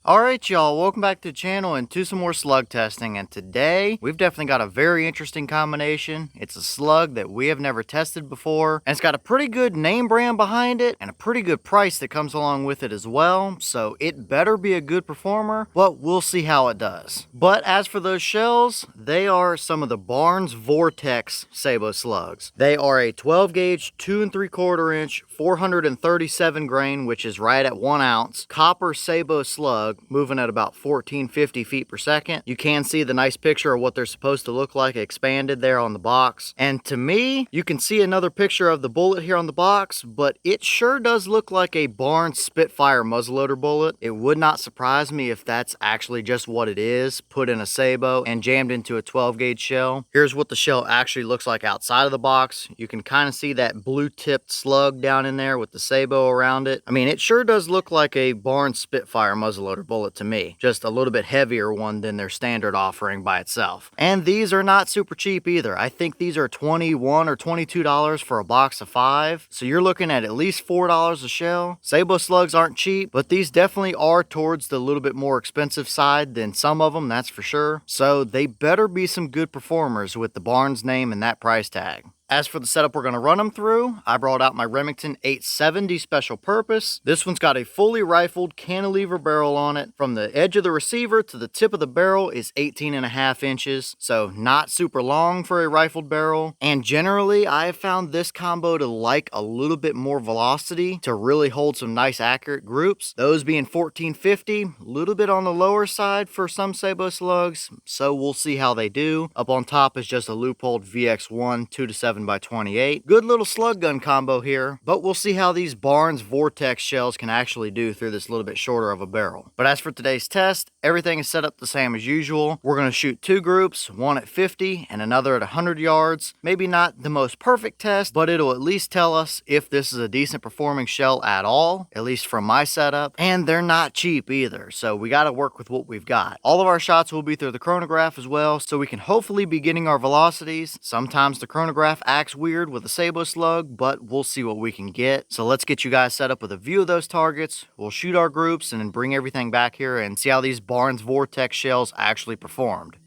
Alright y'all, welcome back to the channel and to some more slug testing, and today we've definitely got a very interesting combination. It's a slug that we have never tested before, and it's got a pretty good name brand behind it and a pretty good price that comes along with it as well, so it better be a good performer, but we'll see how it does. But as for those shells, they are some of the Barnes VOR-TX Sabot slugs. They are a 12 gauge, 2 3/4 inch, 437 grain, which is right at 1 ounce, copper Sabot slug, moving at about 1450 feet per second. You can see the nice picture of what they're supposed to look like expanded there on the box. And to me, you can see another picture of the bullet here on the box, but it sure does look like a Barnes Spitfire muzzleloader bullet. It would not surprise me if that's actually just what it is, put in a Sabot and jammed into a 12 gauge shell. Here's what the shell actually looks like outside of the box. You can kind of see that blue tipped slug down in there with the Sabot around it. I mean, it sure does look like a Barnes Spitfire muzzleloader bullet to me, just a little bit heavier one than their standard offering by itself. And these are not super cheap either. I think these are $21 or $22 for a box of 5, so you're looking at least $4 a shell. Sabot slugs aren't cheap, but these definitely are towards the little bit more expensive side than some of them, that's for sure. So they better be some good performers with the Barnes name and that price tag. As for the setup we're going to run them through, I brought out my Remington 870 special purpose. This one's got a fully rifled cantilever barrel on it. From the edge of the receiver to the tip of the barrel is 18.5 inches, so not super long for a rifled barrel. And generally, I have found this combo to like a little bit more velocity to really hold some nice accurate groups. Those being 1450, a little bit on the lower side for some Sabot slugs, so we'll see how they do. Up on top is just a loopholed VX1 2-7 by 28. Good little slug gun combo here, but we'll see how these Barnes VOR-TX shells can actually do through this little bit shorter of a barrel. But as for today's test, everything is set up the same as usual. We're going to shoot 2 groups, one at 50 and another at 100 yards. Maybe not the most perfect test, but it'll at least tell us if this is a decent performing shell at all, at least from my setup. And they're not cheap either, so we got to work with what we've got. All of our shots will be through the chronograph as well, so we can hopefully be getting our velocities. Sometimes the chronograph acts weird with a Sabot slug, but we'll see what we can get. So let's get you guys set up with a view of those targets. We'll shoot our groups and then bring everything back here and see how these Barnes VOR-TX shells actually performed.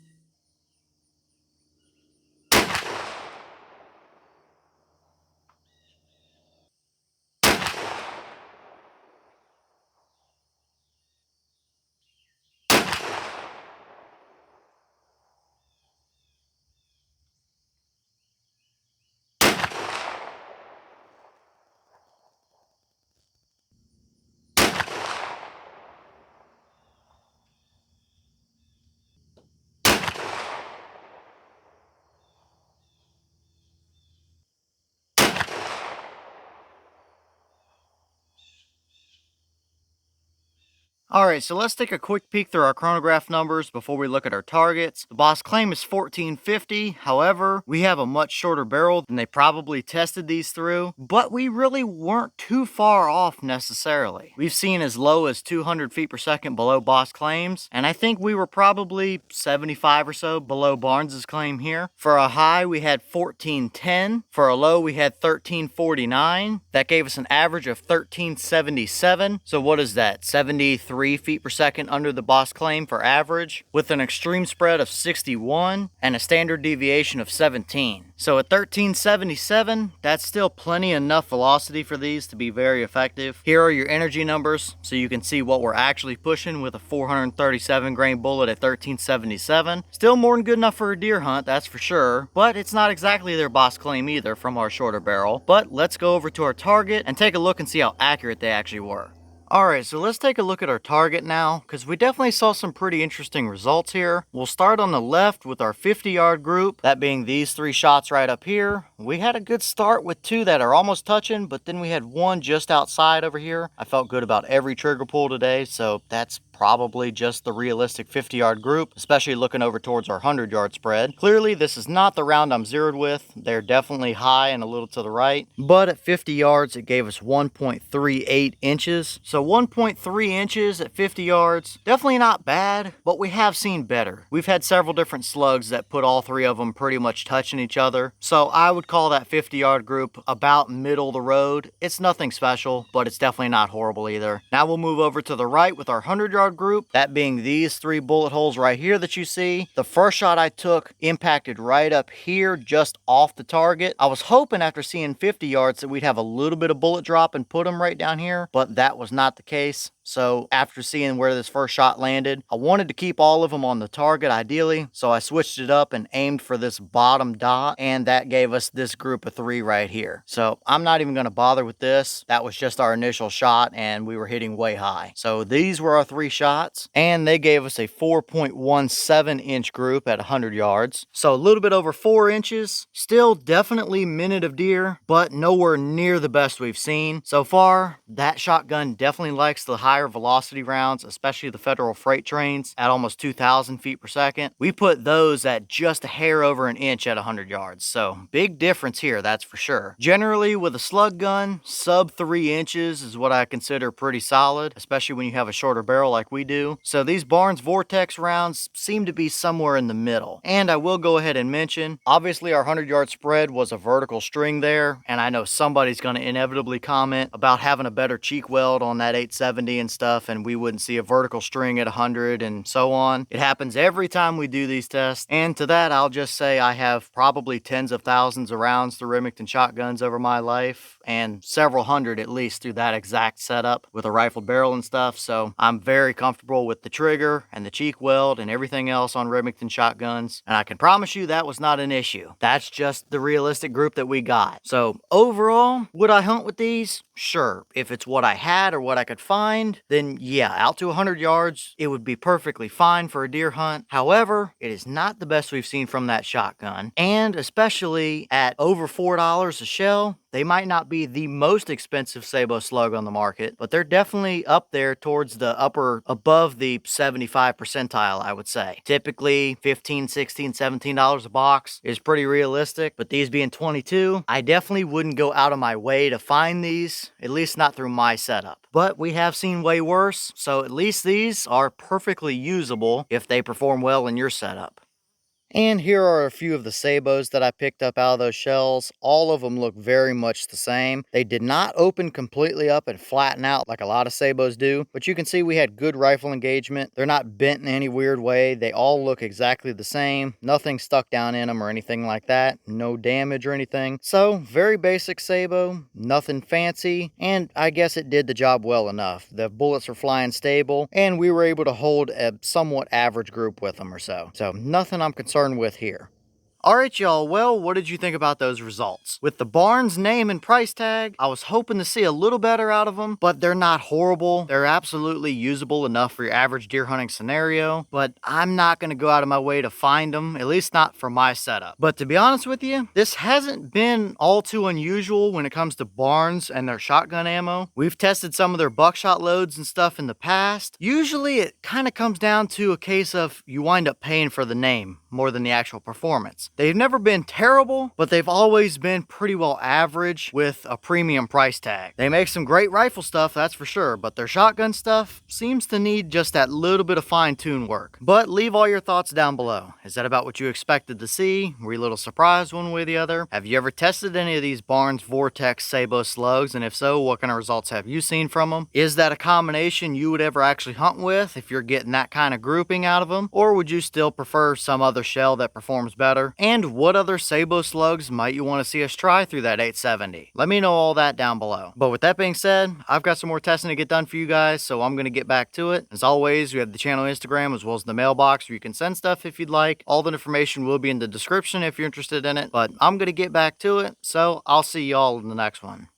Alright, so let's take a quick peek through our chronograph numbers before we look at our targets. The boss claim is 1450, however, we have a much shorter barrel than they probably tested these through, but we really weren't too far off necessarily. We've seen as low as 200 feet per second below boss claims, and I think we were probably 75 or so below Barnes's claim here. For a high, we had 1410. For a low, we had 1349. That gave us an average of 1377. So what is that? 73 feet per second under the boss claim for average, with an extreme spread of 61 and a standard deviation of 17. So at 1377, that's still plenty enough velocity for these to be very effective. Here are your energy numbers, so you can see what we're actually pushing with a 437 grain bullet at 1377. Still more than good enough for a deer hunt, that's for sure, but it's not exactly their boss claim either from our shorter barrel. But let's go over to our target and take a look and see how accurate they actually were. Alright, so let's take a look at our target now, because we definitely saw some pretty interesting results here. We'll start on the left with our 50-yard group, that being these 3 shots right up here. We had a good start with 2 that are almost touching, but then we had 1 just outside over here. I felt good about every trigger pull today, so that's probably just the realistic 50-yard group, especially looking over towards our 100-yard spread. Clearly, this is not the round I'm zeroed with. They're definitely high and a little to the right, but at 50 yards, it gave us 1.38 inches. So 1.3 inches at 50 yards, definitely not bad, but we have seen better. We've had several different slugs that put all 3 of them pretty much touching each other. So I would call that 50-yard group about middle of the road. It's nothing special, but it's definitely not horrible either. Now we'll move over to the right with our 100-yard yard group, that being these 3 bullet holes right here that you see. The first shot I took impacted right up here, just off the target. I was hoping after seeing 50 yards that we'd have a little bit of bullet drop and put them right down here, but that was not the case. So after seeing where this first shot landed, I wanted to keep all of them on the target ideally, so I switched it up and aimed for this bottom dot, and that gave us this group of 3 right here. So I'm not even going to bother with this. That was just our initial shot, and we were hitting way high. So these were our 3 shots, and they gave us a 4.17 inch group at 100 yards. So a little bit over 4 inches. Still definitely minute of deer, but nowhere near the best we've seen so far. That shotgun definitely likes the higher velocity rounds, especially the Federal freight trains at almost 2,000 feet per second. We put those at just a hair over an inch at 100 yards. So big difference here, that's for sure. Generally with a slug gun, sub 3 inches is what I consider pretty solid, especially when you have a shorter barrel like we do. So these Barnes VOR-TX rounds seem to be somewhere in the middle. And I will go ahead and mention, obviously our 100-yard spread was a vertical string there, and I know somebody's going to inevitably comment about having a better cheek weld on that 870 and stuff, and we wouldn't see a vertical string at 100 and so on. It happens every time we do these tests, and to that I'll just say I have probably tens of thousands of rounds through Remington shotguns over my life, and several hundred at least through that exact setup with a rifled barrel and stuff, so I'm very comfortable with the trigger and the cheek weld and everything else on Remington shotguns, and I can promise you that was not an issue. That's just the realistic group that we got. So overall, would I hunt with these? Sure. If it's what I had or what I could find, then yeah, out to 100 yards, it would be perfectly fine for a deer hunt. However, it is not the best we've seen from that shotgun, and especially at over $4 a shell, they might not be the most expensive Sabot slug on the market, but they're definitely up there towards the upper, above the 75 percentile, I would say. Typically, $15, $16, $17 a box is pretty realistic, but these being 22, I definitely wouldn't go out of my way to find these, at least not through my setup. But we have seen way worse, so at least these are perfectly usable if they perform well in your setup. And here are a few of the Sabots that I picked up out of those shells. All of them look very much the same. They did not open completely up and flatten out like a lot of Sabots do, but you can see we had good rifle engagement. They're not bent in any weird way. They all look exactly the same. Nothing stuck down in them or anything like that. No damage or anything. So, very basic Sabot, nothing fancy, and I guess it did the job well enough. The bullets were flying stable, and we were able to hold a somewhat average group with them or so. So, nothing I'm concerned with here. Alright y'all, well, what did you think about those results? With the Barnes name and price tag, I was hoping to see a little better out of them, but they're not horrible. They're absolutely usable enough for your average deer hunting scenario, but I'm not going to go out of my way to find them, at least not for my setup. But to be honest with you, this hasn't been all too unusual when it comes to Barnes and their shotgun ammo. We've tested some of their buckshot loads and stuff in the past. Usually it kind of comes down to a case of you wind up paying for the name more than the actual performance. They've never been terrible, but they've always been pretty well average with a premium price tag. They make some great rifle stuff, that's for sure, but their shotgun stuff seems to need just that little bit of fine-tune work. But leave all your thoughts down below. Is that about what you expected to see? Were you a little surprised one way or the other? Have you ever tested any of these Barnes VOR-TX Sabot slugs? And if so, what kind of results have you seen from them? Is that a combination you would ever actually hunt with if you're getting that kind of grouping out of them? Or would you still prefer some other shell that performs better? And what other Sabot slugs might you want to see us try through that 870? Let me know all that down below. But with that being said, I've got some more testing to get done for you guys, so I'm going to get back to it. As always, we have the channel Instagram as well as the mailbox where you can send stuff if you'd like. All the information will be in the description if you're interested in it, but I'm going to get back to it, so I'll see y'all in the next one.